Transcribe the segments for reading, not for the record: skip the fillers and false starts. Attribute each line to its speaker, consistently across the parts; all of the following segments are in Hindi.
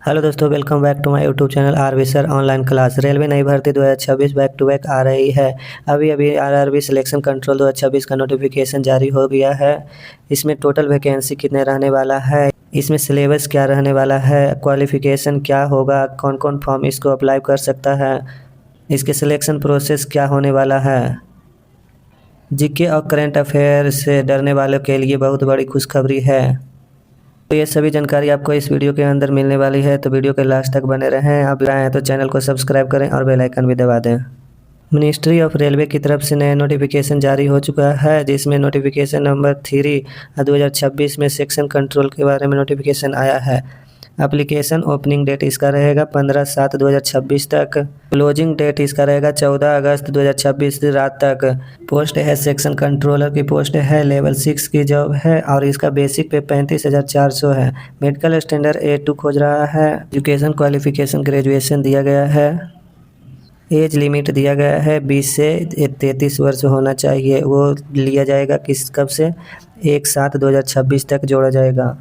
Speaker 1: हेलो दोस्तों, welcome back to my YouTube channel RV sir online class. Railway नई भर्ती 2026 बैक टू बैक आ रही है। अभी अभी आरआरबी सिलेक्शन कंट्रोल 2026 का नोटिफिकेशन जारी हो गया है। इसमें टोटल वैकेंसी कितने रहने वाला है, इसमें सिलेबस क्या रहने वाला है, क्वालिफिकेशन क्या होगा, कौन कौन फॉर्म इसको अप्लाई कर सकता है, इसके सिलेक्शन प्रोसेस क्या होने वाला है। जीके और करंट अफेयर से डरने वालों के लिए बहुत बड़ी खुशखबरी है। तो ये सभी जानकारी आपको इस वीडियो के अंदर मिलने वाली है, तो वीडियो के लास्ट तक बने रहें। आप आए हैं तो चैनल को सब्सक्राइब करें और बेल आइकन भी दबा दें। मिनिस्ट्री ऑफ रेलवे की तरफ से नया नोटिफिकेशन जारी हो चुका है, जिसमें नोटिफिकेशन नंबर 3 2026 में सेक्शन कंट्रोल के बारे में नोटिफिकेशन आया है। एप्लीकेशन ओपनिंग डेट इसका रहेगा 15/7/2026 तक। क्लोजिंग डेट इसका रहेगा 14 अगस्त 2026 रात तक। पोस्ट है सेक्शन कंट्रोलर की पोस्ट है, लेवल 6 की जॉब है और इसका बेसिक पे 35,400 है। मेडिकल स्टैंडर्ड A2 खोज रहा है। एजुकेशन क्वालिफिकेशन ग्रेजुएशन दिया गया है। एज लिमिट दिया गया है 20 से 33 वर्ष होना चाहिए। वो लिया जाएगा कब से 1/7/2026 तक जोड़ा जाएगा।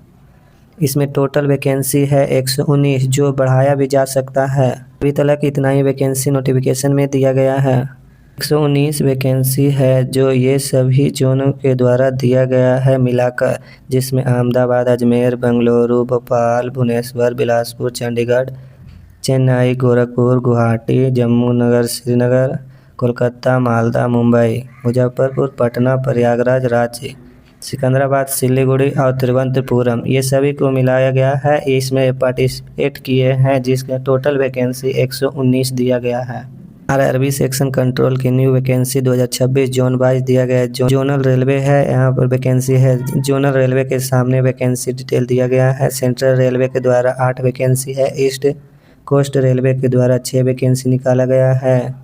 Speaker 1: इसमें टोटल वैकेंसी है 119, जो बढ़ाया भी जा सकता है। अभी तक इतना ही वैकेंसी नोटिफिकेशन में दिया गया है। 119 वैकेंसी है जो ये सभी जोनों के द्वारा दिया गया है मिलाकर, जिसमें अहमदाबाद, अजमेर, बेंगलुरु, भोपाल, भुवनेश्वर, बिलासपुर, चंडीगढ़, चेन्नई, गोरखपुर, गुवाहाटी, जम्मू नगर, श्रीनगर, कोलकाता, मालदा, मुंबई, मुजफ्फरपुर, पटना, प्रयागराज, रांची, सिकंदराबाद, सिलीगुड़ी और तिरुवनंतपुरम, ये सभी को मिलाया गया है। इसमें पार्टिसिपेट किए हैं, जिसका टोटल वैकेंसी 119 दिया गया है। आरआरबी सेक्शन कंट्रोल की न्यू वैकेंसी 2026 जोन वाइज दिया गया है। जोनल रेलवे है, यहाँ पर वैकेंसी है। जोनल रेलवे के सामने वैकेंसी डिटेल दिया गया है। सेंट्रल रेलवे के द्वारा 8 वैकेंसी है। ईस्ट कोस्ट रेलवे के द्वारा 6 वैकेंसी निकाला गया है।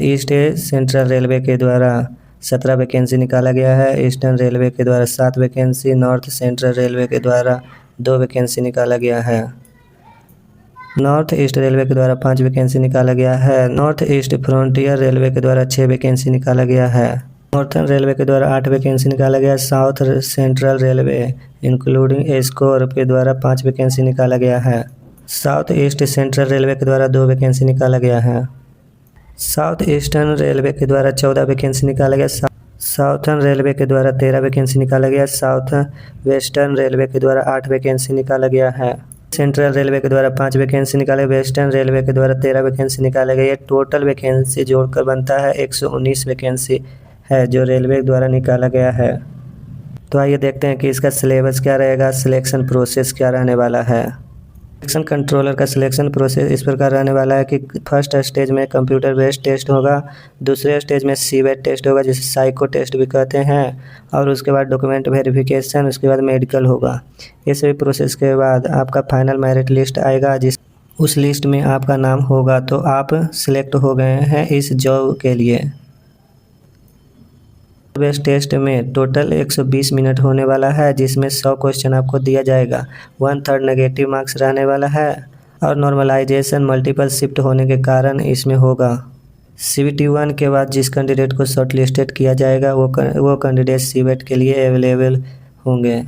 Speaker 1: ईस्ट सेंट्रल रेलवे के द्वारा 17 वैकेंसी निकाला गया है। ईस्टर्न रेलवे के द्वारा 7 वैकेंसी। नॉर्थ सेंट्रल रेलवे के द्वारा 2 वैकेंसी निकाला गया है। नॉर्थ ईस्ट रेलवे के द्वारा 5 वैकेंसी निकाला गया है। नॉर्थ ईस्ट फ्रंटियर रेलवे के द्वारा 6 वैकेंसी निकाला गया है। नॉर्थर्न रेलवे के द्वारा 8 वैकेंसी निकाला गया। South central railway including score के द्वारा 5 वैकेंसी निकाला गया है। साउथ ईस्ट सेंट्रल रेलवे के द्वारा 2 वैकेंसी निकाला गया है। साउथ ईस्टर्न रेलवे के द्वारा 14 वैकेंसी निकाला गया। साउथर्न रेलवे के द्वारा 13 वैकेंसी निकाला गया। साउथ वेस्टर्न रेलवे के द्वारा 8 वैकेंसी निकाला गया है। सेंट्रल रेलवे के द्वारा 5 वैकेंसी निकाले। वेस्टर्न रेलवे के द्वारा 13 वैकेंसी निकाले गए। टोटल वैकेंसी जोड़कर बनता है 119 वैकेंसी है, जो रेलवे द्वारा निकाला गया है। तो आइए देखते हैं कि इसका सिलेबस क्या रहेगा, सिलेक्शन प्रोसेस क्या रहने वाला है। सिलेक्शन कंट्रोलर का सिलेक्शन प्रोसेस इस प्रकार रहने वाला है कि फर्स्ट स्टेज में कंप्यूटर बेस्ड टेस्ट होगा। दूसरे स्टेज में सीवेट टेस्ट होगा, जिसे साइको टेस्ट भी कहते हैं। और उसके बाद डॉक्यूमेंट वेरिफिकेशन, उसके बाद मेडिकल होगा। ये सभी प्रोसेस के बाद आपका फाइनल मेरिट लिस्ट आएगा, उस लिस्ट में आपका नाम होगा, तो आप सिलेक्ट हो गए हैं इस जॉब के लिए। बेस्ट टेस्ट में टोटल 120 मिनट होने वाला है, जिसमें 100 क्वेश्चन आपको दिया जाएगा। 1/3 नेगेटिव मार्क्स रहने वाला है और नॉर्मलाइजेशन मल्टीपल शिफ्ट होने के कारण इसमें होगा। CBT 1 के बाद जिस कैंडिडेट को शॉर्टलिस्टेड किया जाएगा वो कैंडिडेट सीवेट के लिए अवेलेबल होंगे।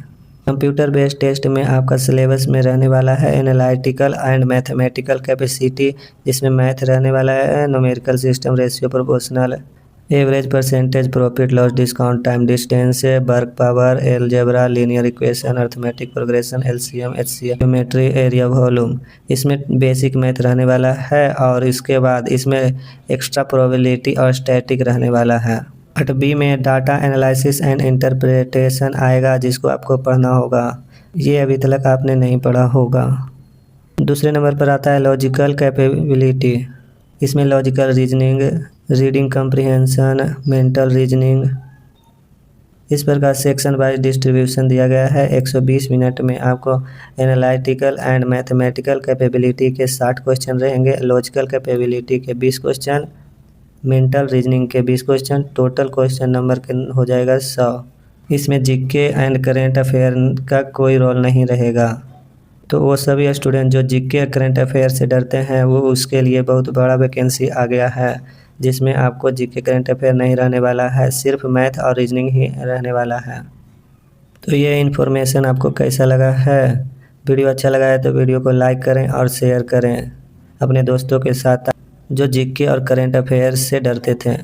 Speaker 1: कंप्यूटर बेस्ड टेस्ट में आपका सिलेबस में रहने वाला है एनालिटिकल एंड मैथमेटिकल कैपेसिटी, जिसमें मैथ रहने वाला है, numerical system, ratio, proportional, average, percentage, profit loss, discount, time distance, work power, algebra, linear equation, arithmetic progression, LCM, HCF, geometry, area, volume. इसमें बेसिक मैथ रहने वाला है और इसके बाद इसमें एक्स्ट्रा प्रोबेबिलिटी और स्टैटिक रहने वाला है। पार्ट बी में डाटा एनालिसिस एंड इंटरप्रिटेशन आएगा, जिसको आपको पढ़ना होगा। ये अभी तक आपने नहीं पढ़ा होगा। दूसरे नंबर पर आता है लॉजिकल कैपेबिलिटी। इसमें logical reasoning, reading comprehension, mental reasoning, इस प्रकार सेक्शन वाइज डिस्ट्रीब्यूशन दिया गया है। 120 मिनट में आपको एनालिटिकल एंड मैथमेटिकल कैपेबिलिटी के 60 क्वेश्चन रहेंगे, लॉजिकल कैपेबिलिटी के 20 क्वेश्चन, मेंटल रीजनिंग के 20 क्वेश्चन, टोटल क्वेश्चन नंबर हो जाएगा 100। इसमें जीके एंड करेंट अफेयर का कोई रोल नहीं रहेगा। तो वो सभी स्टूडेंट जो जीके करंट अफेयर से डरते हैं, वो उसके लिए बहुत बड़ा वैकेंसी आ गया है, जिसमें आपको जीके करंट अफेयर नहीं रहने वाला है, सिर्फ मैथ और रीजनिंग ही रहने वाला है। तो ये इन्फॉर्मेशन आपको कैसा लगा है वीडियो अच्छा लगा है तो वीडियो को लाइक करें और शेयर करें अपने दोस्तों के साथ जो जीके और करंट अफेयर्स से डरते थे।